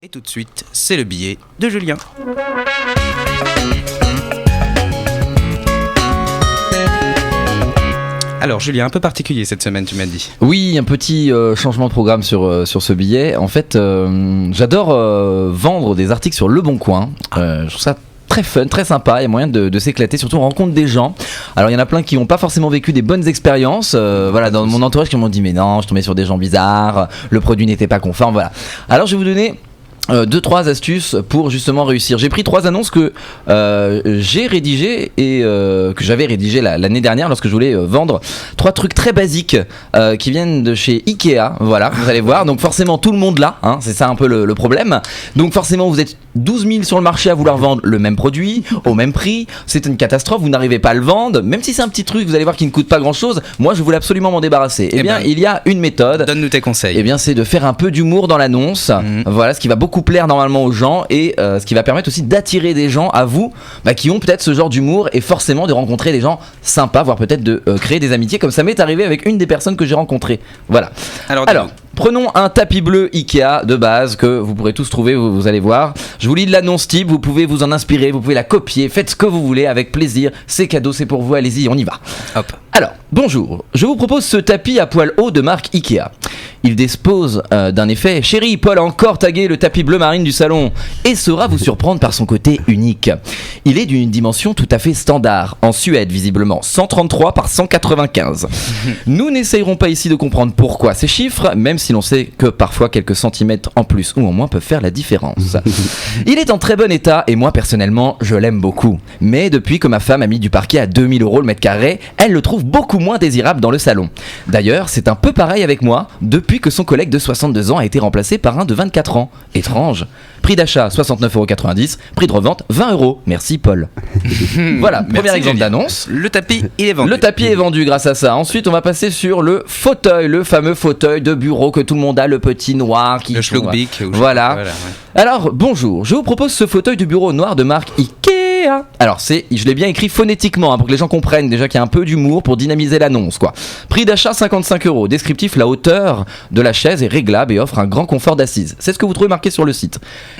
Et tout de suite, c'est le billet de Julien. Alors Julien, un peu particulier cette semaine, tu m'as dit. Oui, un petit changement de programme sur ce billet. En fait, j'adore vendre des articles sur Le Bon Coin. Je trouve ça très fun, très sympa, il y a moyen de s'éclater, surtout on rencontre des gens. Alors il y en a plein qui n'ont pas forcément vécu des bonnes expériences, voilà, dans mon entourage qui m'ont dit mais non, je tombais sur des gens bizarres, le produit n'était pas conforme, voilà. Alors je vais vous donner 2-3 astuces pour justement réussir. J'ai pris 3 annonces que j'ai rédigées et que j'avais rédigées l'année dernière lorsque je voulais vendre 3 trucs très basiques qui viennent de chez Ikea. Voilà, vous allez voir. Donc forcément tout le monde là, hein, c'est ça un peu le problème. Donc forcément vous êtes 12 000 sur le marché à vouloir vendre le même produit au même prix. C'est une catastrophe, vous n'arrivez pas à le vendre. Même si c'est un petit truc, vous allez voir qui ne coûte pas grand chose. Moi je voulais absolument m'en débarrasser. Eh bien il y a une méthode. Donne-nous tes conseils. Eh bien c'est de faire un peu d'humour dans l'annonce. Voilà, ce qui va beaucoup plaire normalement aux gens et ce qui va permettre aussi d'attirer des gens à vous qui ont peut-être ce genre d'humour et forcément de rencontrer des gens sympas, voire peut-être de créer des amitiés comme ça m'est arrivé avec une des personnes que j'ai rencontrées. Voilà. Alors prenons un tapis bleu Ikea de base que vous pourrez tous trouver, vous allez voir. Je vous lis de l'annonce type, vous pouvez vous en inspirer, vous pouvez la copier, faites ce que vous voulez avec plaisir. C'est cadeau, c'est pour vous, allez-y, on y va. Hop. Alors, bonjour, je vous propose ce tapis à poil haut de marque Ikea. Il dispose d'un effet chéri. Paul a encore tagué le tapis bleu marine du salon et saura vous surprendre par son côté unique. Il est d'une dimension tout à fait standard, en Suède visiblement, 133 par 195. Nous n'essayerons pas ici de comprendre pourquoi ces chiffres, même si l'on sait que parfois quelques centimètres en plus ou en moins peuvent faire la différence. Il est en très bon état et moi personnellement je l'aime beaucoup. Mais depuis que ma femme a mis du parquet à 2000 € le mètre carré, elle le trouve beaucoup moins désirable dans le salon. D'ailleurs c'est un peu pareil avec moi, depuis que son collègue de 62 ans a été remplacé par un de 24 ans. Étrange. Prix d'achat 69,90 €, prix de revente 20 €. Merci Paul. Voilà, premier exemple d'annonce. Le tapis, il est vendu. Le tapis est vendu grâce à ça. Ensuite, on va passer sur le fauteuil, le fameux fauteuil de bureau que tout le monde a, le petit noir qui... Le schluckbic. Voilà. Ouais. Alors, bonjour, je vous propose ce fauteuil de bureau noir de marque Ikea. Alors, je l'ai bien écrit phonétiquement pour que les gens comprennent déjà qu'il y a un peu d'humour pour dynamiser l'annonce, quoi. Prix d'achat 55 €. Descriptif, la hauteur de la chaise est réglable et offre un grand confort d'assise. C'est ce que vous trouvez marqué sur le site.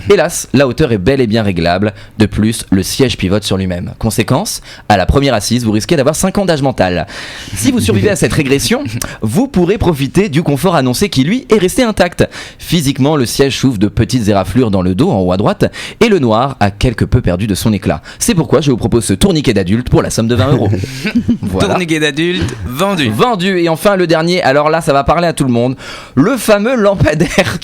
Hélas, la hauteur est bel et bien réglable. De plus, le siège pivote sur lui-même. Conséquence, à la première assise, vous risquez d'avoir 5 ans d'âge mental. Si vous survivez à cette régression, vous pourrez profiter du confort annoncé qui, lui, est resté intact. Physiquement, le siège souffre de petites éraflures dans le dos, en haut à droite, et le noir a quelque peu perdu de son éclat. C'est pourquoi je vous propose ce tourniquet d'adulte pour la somme de 20 €. Voilà. Tourniquet d'adulte, vendu. Vendu. Et enfin, le dernier, alors là, ça va parler à tout le monde. Le fameux lampadaire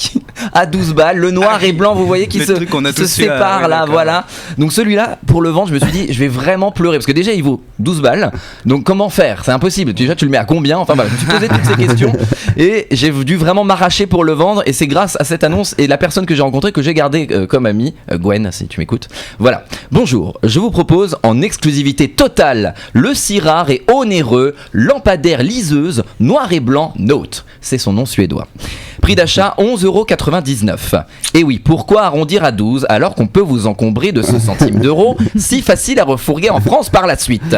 à 12 balles, le noir et blanc, vous voyez, qui se sépare là, voilà. Donc celui-là, pour le vendre, je me suis dit, je vais vraiment pleurer, parce que déjà, il vaut 12 balles. Donc comment faire ? C'est impossible. Déjà, tu le mets à combien ? Enfin voilà, je me suis posé toutes ces questions et j'ai dû vraiment m'arracher pour le vendre. Et c'est grâce à cette annonce et la personne que j'ai rencontrée que j'ai gardé comme amie, Gwen, si tu m'écoutes. Voilà. Bonjour, je vous propose en exclusivité totale le si rare et onéreux lampadaire liseuse noir et blanc Note. C'est son nom suédois. Prix d'achat 11,99 €. Et oui, pourquoi arrondir à 12 alors qu'on peut vous encombrer de ce centime d'euro si facile à refourguer en France par la suite ?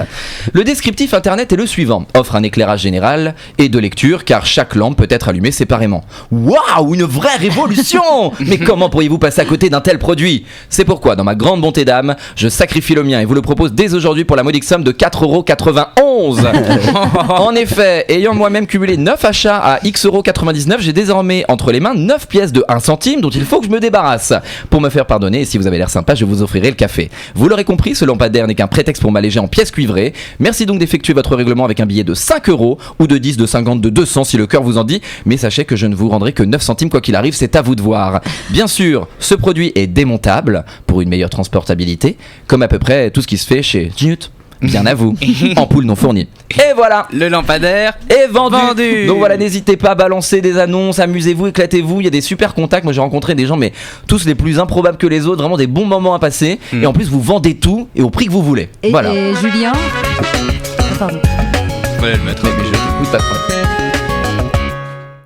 Le descriptif internet est le suivant. Offre un éclairage général et de lecture car chaque lampe peut être allumée séparément. Waouh, une vraie révolution ! Mais comment pourriez-vous passer à côté d'un tel produit ? C'est pourquoi, dans ma grande bonté d'âme, je sacrifie le mien et vous le propose dès aujourd'hui pour la modique somme de 4,91 €. En effet, ayant moi-même cumulé 9 achats à X,99 €, j'ai désormais entre les mains 9 pièces de 1 centime dont il faut que je me débarrasse. Pour me faire pardonner, et si vous avez l'air sympa, je vous offrirai le café. Vous l'aurez compris, ce lampadaire n'est qu'un prétexte pour m'alléger en pièces cuivrées. Merci donc d'effectuer votre règlement avec un billet de 5 € ou de 10, de 50, de 200 si le cœur vous en dit. Mais sachez que je ne vous rendrai que 9 centimes quoi qu'il arrive, c'est à vous de voir. Bien sûr, ce produit est démontable pour une meilleure transportabilité, comme à peu près tout ce qui se fait chez Gnut. Bien à vous, ampoule non fournie. Et voilà, le lampadaire est vendu. Donc voilà, n'hésitez pas à balancer des annonces, amusez-vous, éclatez-vous. Il y a des super contacts. Moi j'ai rencontré des gens, mais tous les plus improbables que les autres. Vraiment des bons moments à passer. Et en plus, vous vendez tout et au prix que vous voulez. Et voilà. Julien. Pardon. Fallait le mettre. Mais je t'écoute, pas de problème.